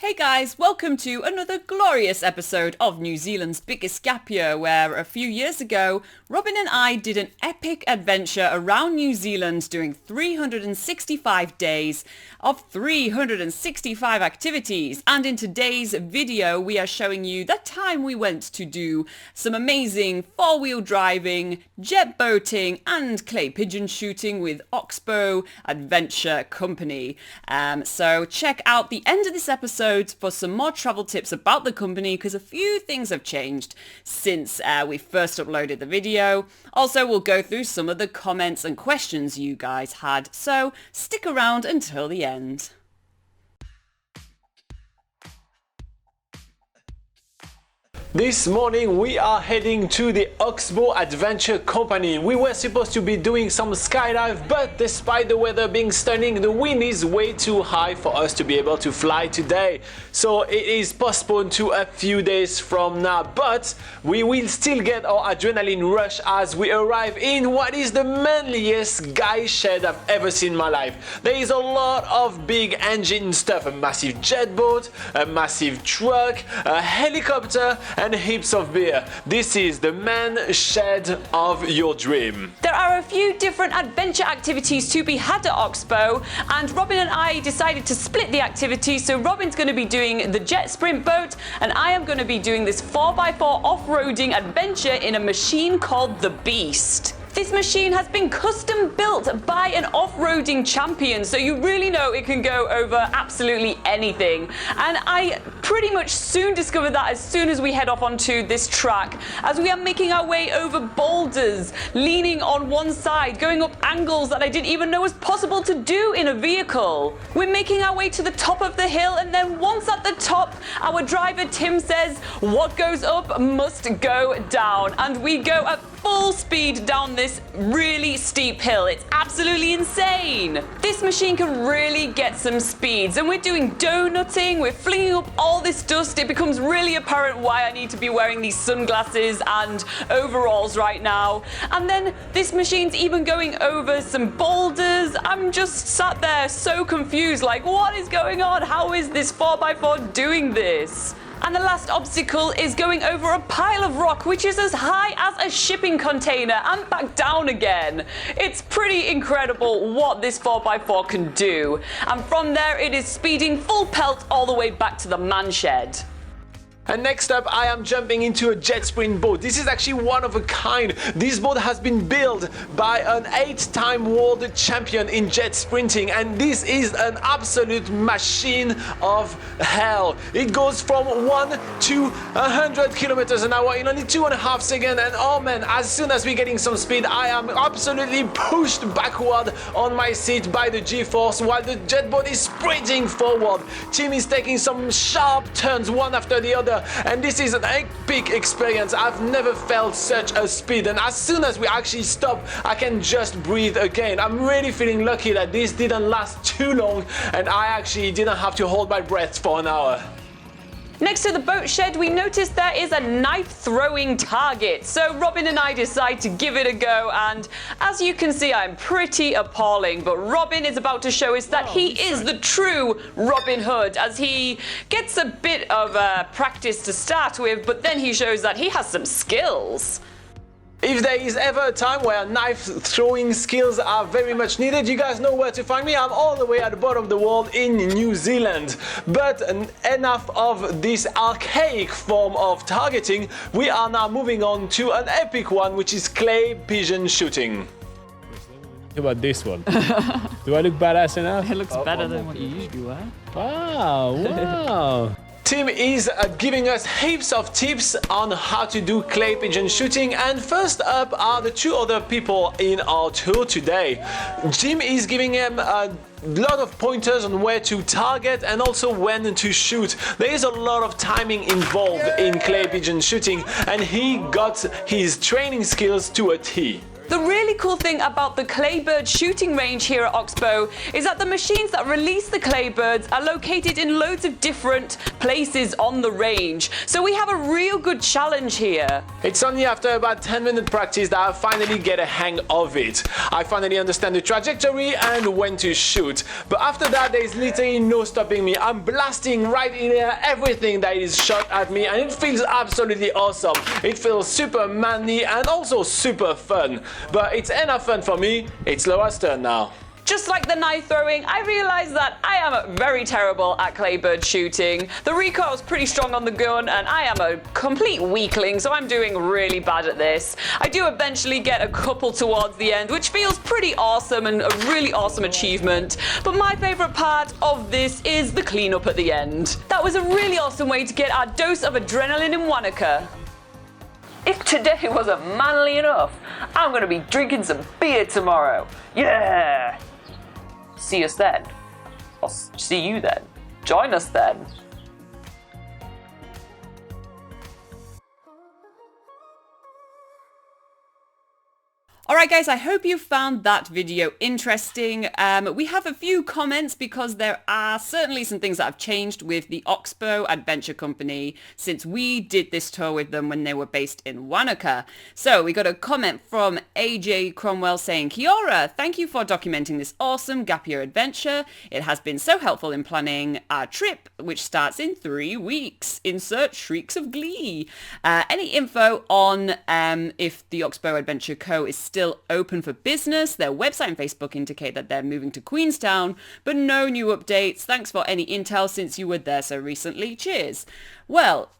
Hey guys, welcome to another glorious episode of New Zealand's Biggest Gap Year, where a few years ago, Robin and I did an epic adventure around New Zealand doing 365 days of 365 activities. And in today's video, we are showing you the time we went to do some amazing four-wheel driving, jet boating and clay pigeon shooting with Oxbow Adventure Company. So check out the end of this episode for some more travel tips about the company, because a few things have changed since we first uploaded the video. Also, we'll go through some of the comments and questions you guys had, so stick around until the end. This morning we are heading to the Oxbow Adventure Company. We were supposed to be doing some skydive, but despite the weather being stunning, the wind is way too high for us to be able to fly today. So it is postponed to a few days from now, but we will still get our adrenaline rush as we arrive in what is the manliest guy shed I've ever seen in my life. There is a lot of big engine stuff, a massive jet boat, a massive truck, a helicopter, and heaps of beer. This is the man shed of your dream. There are a few different adventure activities to be had at Oxbow, and Robin and I decided to split the activities. So Robin's going to be doing the jet sprint boat, and I am going to be doing this 4x4 off-roading adventure in a machine called the Beast. This machine has been custom built by an off-roading champion, so you really know it can go over absolutely anything. And I pretty much soon discovered that as soon as we head off onto this track, as we are making our way over boulders, leaning on one side, going up angles that I didn't even know was possible to do in a vehicle. We're making our way to the top of the hill, and then once at the top, our driver Tim says, "What goes up must go down," and we go at full speed down this really steep hill. It's absolutely insane. This machine can really get some speeds, and we're doing donutting, we're flinging up all this dust. It becomes really apparent why I need to be wearing these sunglasses and overalls right now. And then this machine's even going over some boulders. I'm just sat there so confused, like, what is going on? How is this 4x4 doing this? And the last obstacle is going over a pile of rock, which is as high as a shipping container and back down again. It's pretty incredible what this 4x4 can do. And from there, it is speeding full pelt all the way back to the man shed. And next up, I am jumping into a jet sprint boat. This is actually one of a kind. This boat has been built by an 8-time world champion in jet sprinting, and this is an absolute machine of hell. It goes from 1 to 100 kilometers an hour in only 2.5 seconds, and oh man, as soon as we're getting some speed, I am absolutely pushed backward on my seat by the G-force while the jet boat is sprinting forward. Tim is taking some sharp turns one after the other, and this is an epic experience. I've never felt such a speed, and as soon as we actually stop, I can just breathe again. I'm really feeling lucky that this didn't last too long and I actually didn't have to hold my breath for an hour. Next to the boat shed, we noticed there is a knife-throwing target. So Robin and I decide to give it a go, and as you can see, I'm pretty appalling. But Robin is about to show us that he is the true Robin Hood, as he gets a bit of practice to start with, but then he shows that he has some skills. If there is ever a time where knife throwing skills are very much needed, you guys know where to find me. I'm all the way at the bottom of the world in New Zealand. But enough of this archaic form of targeting. We are now moving on to an epic one, which is clay pigeon shooting. How about this one? Do I look badass enough? It looks better than what you usually wear. Wow. Tim is giving us heaps of tips on how to do clay pigeon shooting, and first up are the two other people in our tour today. Jim is giving him a lot of pointers on where to target and also when to shoot. There is a lot of timing involved in clay pigeon shooting, and he got his training skills to a T. The really cool thing about the claybird shooting range here at Oxbow is that the machines that release the claybirds are located in loads of different places on the range. So we have a real good challenge here. It's only after about 10-minute practice that I finally get a hang of it. I finally understand the trajectory and when to shoot. But after that, there is literally no stopping me. I'm blasting right in there everything that is shot at me, and it feels absolutely awesome. It feels super manly and also super fun. But it's enough fun for me. It's Laura's turn now. Just like the knife throwing, I realised that I am very terrible at claybird shooting. The recoil is pretty strong on the gun and I am a complete weakling, so I'm doing really bad at this. I do eventually get a couple towards the end, which feels pretty awesome and a really awesome achievement. But my favourite part of this is the cleanup at the end. That was a really awesome way to get our dose of adrenaline in Wanaka. If today wasn't manly enough, I'm going to be drinking some beer tomorrow. Yeah! See us then. I'll see you then. Join us then. Alright guys, I hope you found that video interesting. We have a few comments because there are certainly some things that have changed with the Oxbow Adventure Company since we did this tour with them when they were based in Wanaka. So we got a comment from AJ Cromwell saying, Kia ora, thank you for documenting this awesome gap year adventure. It has been so helpful in planning our trip, which starts in 3 weeks. Insert shrieks of glee. Any info on if the Oxbow Adventure Co. is still open for business? Their website and Facebook indicate that they're moving to Queenstown, but no new updates. Thanks for any intel since you were there so recently. Cheers. Well,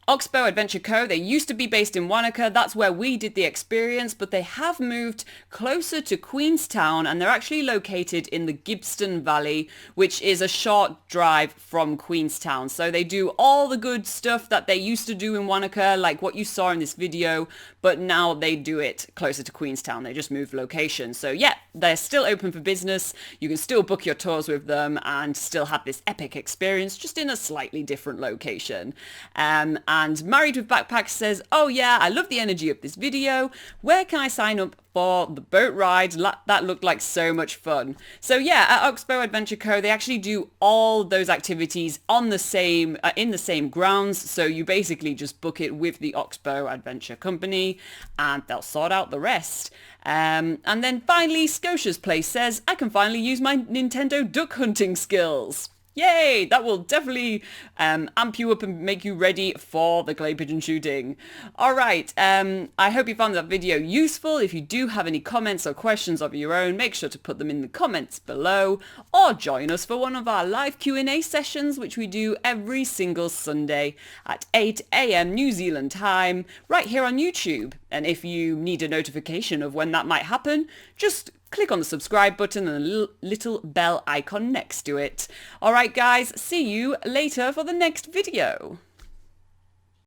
Oxbow Adventure Co. They used to be based in Wanaka. That's where we did the experience, but they have moved closer to Queenstown and they're actually located in the Gibbston Valley, which is a short drive from Queenstown. So they do all the good stuff that they used to do in Wanaka, like what you saw in this video, but now they do it closer to Queenstown. They just moved location. So yeah, they're still open for business. You can still book your tours with them and still have this epic experience, just in a slightly different location. And Married with Backpacks says, oh yeah, I love the energy of this video. Where can I sign up for the boat ride? That looked like so much fun. So yeah, at Oxbow Adventure Co. they actually do all those activities on the same in the same grounds. So you basically just book it with the Oxbow Adventure Company and they'll sort out the rest. And then finally, Scotia's Place says, I can finally use my Nintendo duck hunting skills. Yay! That will definitely amp you up and make you ready for the clay pigeon shooting. Alright, I hope you found that video useful. If you do have any comments or questions of your own, make sure to put them in the comments below or join us for one of our live Q&A sessions, which we do every single Sunday at 8 AM New Zealand time, right here on YouTube. And if you need a notification of when that might happen, just click on the subscribe button and the little bell icon next to it. Alright guys, see you later for the next video.